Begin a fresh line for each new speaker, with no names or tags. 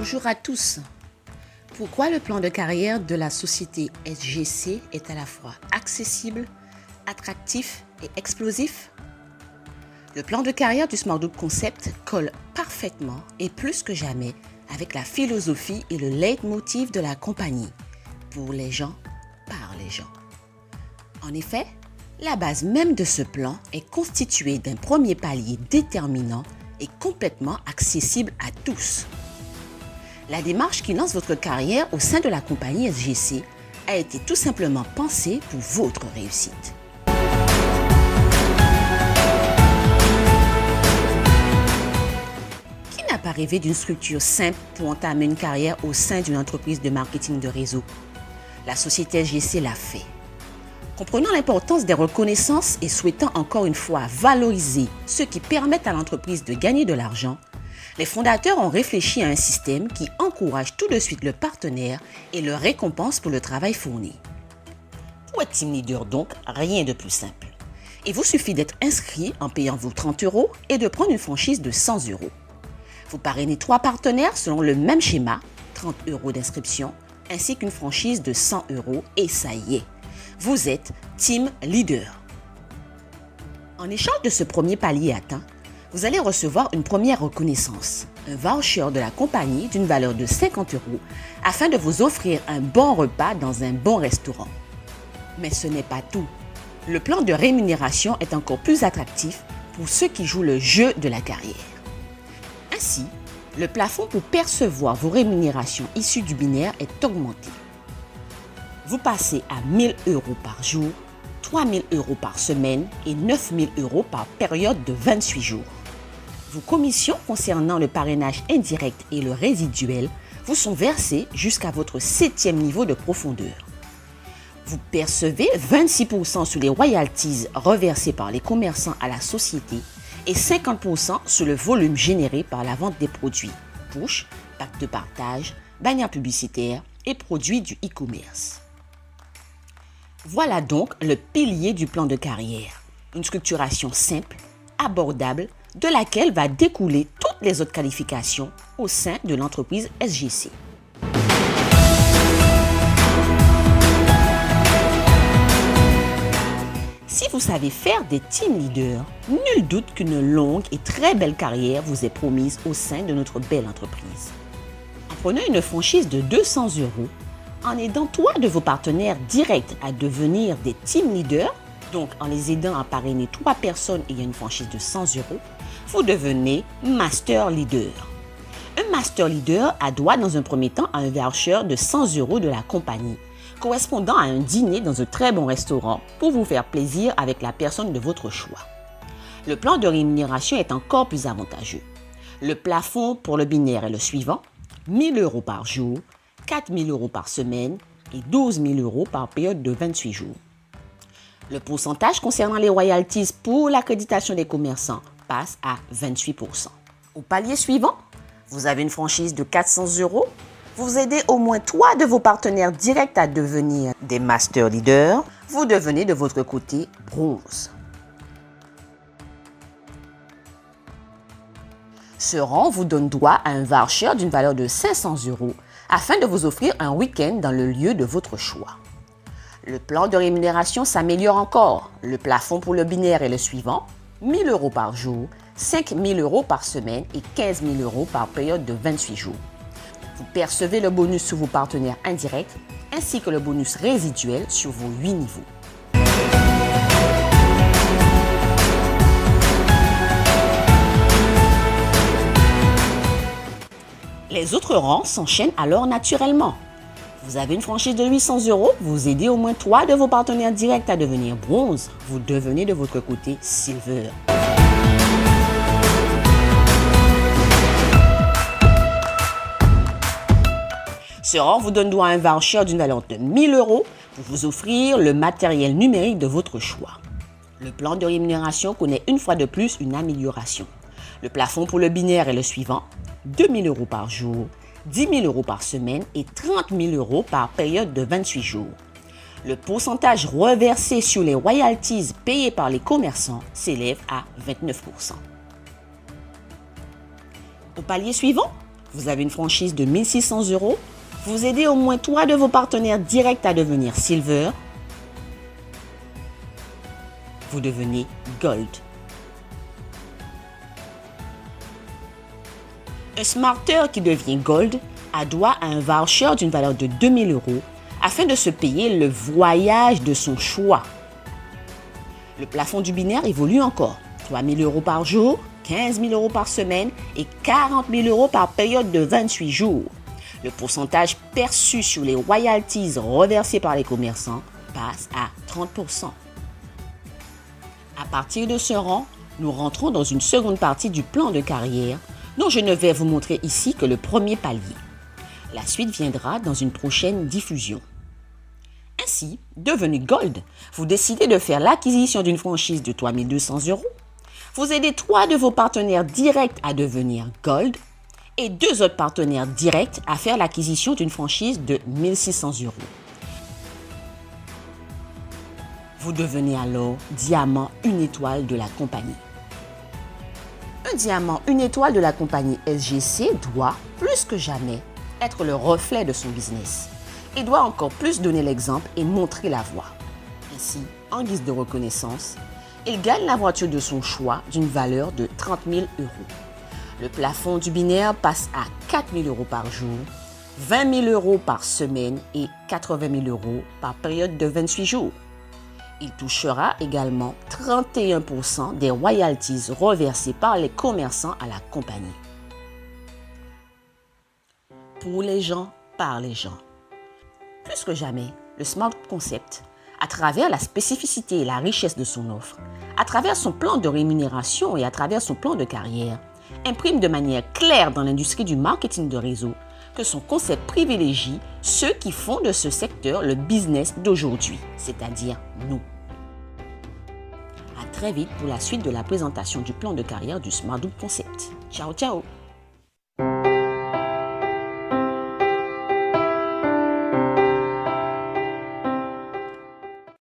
Bonjour à tous. Pourquoi le plan de carrière de la société SGC est à la fois accessible, attractif et explosif? Le plan de carrière du Smart Group Concept colle parfaitement et plus que jamais avec la philosophie et le leitmotiv de la compagnie. Pour les gens, par les gens. En effet, la base même de ce plan est constituée d'un premier palier déterminant et complètement accessible à tous. La démarche qui lance votre carrière au sein de la compagnie SGC a été tout simplement pensée pour votre réussite. Qui n'a pas rêvé d'une structure simple pour entamer une carrière au sein d'une entreprise de marketing de réseau? La société SGC l'a fait. Comprenant l'importance des reconnaissances et souhaitant encore une fois valoriser ce qui permet à l'entreprise de gagner de l'argent, les fondateurs ont réfléchi à un système qui encourage tout de suite le partenaire et le récompense pour le travail fourni. Pour être team leader donc, rien de plus simple. Il vous suffit d'être inscrit en payant vos 30 € et de prendre une franchise de 100 €. Vous parrainez 3 partenaires selon le même schéma, 30 € d'inscription, ainsi qu'une franchise de 100 € et ça y est, vous êtes team leader. En échange de ce premier palier atteint, vous allez recevoir une première reconnaissance, un voucher de la compagnie d'une valeur de 50 € afin de vous offrir un bon repas dans un bon restaurant. Mais ce n'est pas tout. Le plan de rémunération est encore plus attractif pour ceux qui jouent le jeu de la carrière. Ainsi, le plafond pour percevoir vos rémunérations issues du binaire est augmenté. Vous passez à 1 000 € par jour, 3 000 € par semaine et 9 000 € par période de 28 jours. Vos commissions concernant le parrainage indirect et le résiduel vous sont versées jusqu'à votre 7e niveau de profondeur. Vous percevez 26% sur les royalties reversées par les commerçants à la société et 50% sur le volume généré par la vente des produits, push, pack de partage, bannières publicitaires et produits du e-commerce. Voilà donc le pilier du plan de carrière, une structuration simple, abordable, de laquelle va découler toutes les autres qualifications au sein de l'entreprise SGC. Si vous savez faire des team leaders, nul doute qu'une longue et très belle carrière vous est promise au sein de notre belle entreprise. En prenant une franchise de 200 €, en aidant 3 de vos partenaires directs à devenir des team leaders, donc en les aidant à parrainer 3 personnes ayant une franchise de 100 €, vous devenez master leader. Un master leader a droit dans un premier temps à un voucher de 100 € de la compagnie, correspondant à un dîner dans un très bon restaurant pour vous faire plaisir avec la personne de votre choix. Le plan de rémunération est encore plus avantageux. Le plafond pour le binaire est le suivant, 1 000 € par jour, 4 000 € par semaine et 12 000 € par période de 28 jours. Le pourcentage concernant les royalties pour l'accréditation des commerçants passe à 28%. Au palier suivant, vous avez une franchise de 400 €. Vous aidez au moins 3 de vos partenaires directs à devenir des master leaders. Vous devenez de votre côté bronze. Ce rang vous donne droit à un voucher d'une valeur de 500 € afin de vous offrir un week-end dans le lieu de votre choix. Le plan de rémunération s'améliore encore. Le plafond pour le binaire est le suivant, 1 000 € par jour, 5 000 € par semaine et 15 000 € par période de 28 jours. Vous percevez le bonus sur vos partenaires indirects ainsi que le bonus résiduel sur vos 8 niveaux. Les autres rangs s'enchaînent alors naturellement. Vous avez une franchise de 800 €, vous aidez au moins 3 de vos partenaires directs à devenir bronze, vous devenez de votre côté silver. Ce rang vous donne droit à un voucher d'une valeur de 1 000 € pour vous offrir le matériel numérique de votre choix. Le plan de rémunération connaît une fois de plus une amélioration. Le plafond pour le binaire est le suivant, 2 000 € par jour, 10 000 € par semaine et 30 000 € par période de 28 jours. Le pourcentage reversé sur les royalties payées par les commerçants s'élève à 29%. Au palier suivant, Vous avez une franchise de 1 600 €. Vous aidez au moins 3 de vos partenaires directs à devenir Silver. Vous devenez Gold. Un smarter qui devient Gold a droit à un voucher d'une valeur de 2 000 € afin de se payer le voyage de son choix. Le plafond du binaire évolue encore. 3 000 € par jour, 15 000 € par semaine et 40 000 € par période de 28 jours. Le pourcentage perçu sur les royalties reversées par les commerçants passe à 30%. À partir de ce rang, nous rentrons dans une seconde partie du plan de carrière dont je ne vais vous montrer ici que le premier palier. La suite viendra dans une prochaine diffusion. Ainsi, devenu Gold, vous décidez de faire l'acquisition d'une franchise de 3 200 €. Vous aidez 3 de vos partenaires directs à devenir Gold et 2 autres partenaires directs à faire l'acquisition d'une franchise de 1 600 €. Vous devenez alors diamant 1 étoile de la compagnie. Un diamant 1 étoile de la compagnie SGC doit, plus que jamais, être le reflet de son business et doit encore plus donner l'exemple et montrer la voie. Ainsi, en guise de reconnaissance, il gagne la voiture de son choix d'une valeur de 30 000 €. Le plafond du binaire passe à 4 000 € par jour, 20 000 € par semaine et 80 000 € par période de 28 jours. Il touchera également 31% des royalties reversées par les commerçants à la compagnie. Pour les gens, par les gens. Plus que jamais, le Smart Concept, à travers la spécificité et la richesse de son offre, à travers son plan de rémunération et à travers son plan de carrière, imprime de manière claire dans l'industrie du marketing de réseau que son concept privilégie ceux qui font de ce secteur le business d'aujourd'hui, c'est-à-dire nous. À très vite pour la suite de la présentation du plan de carrière du Smart Concept. Ciao, ciao!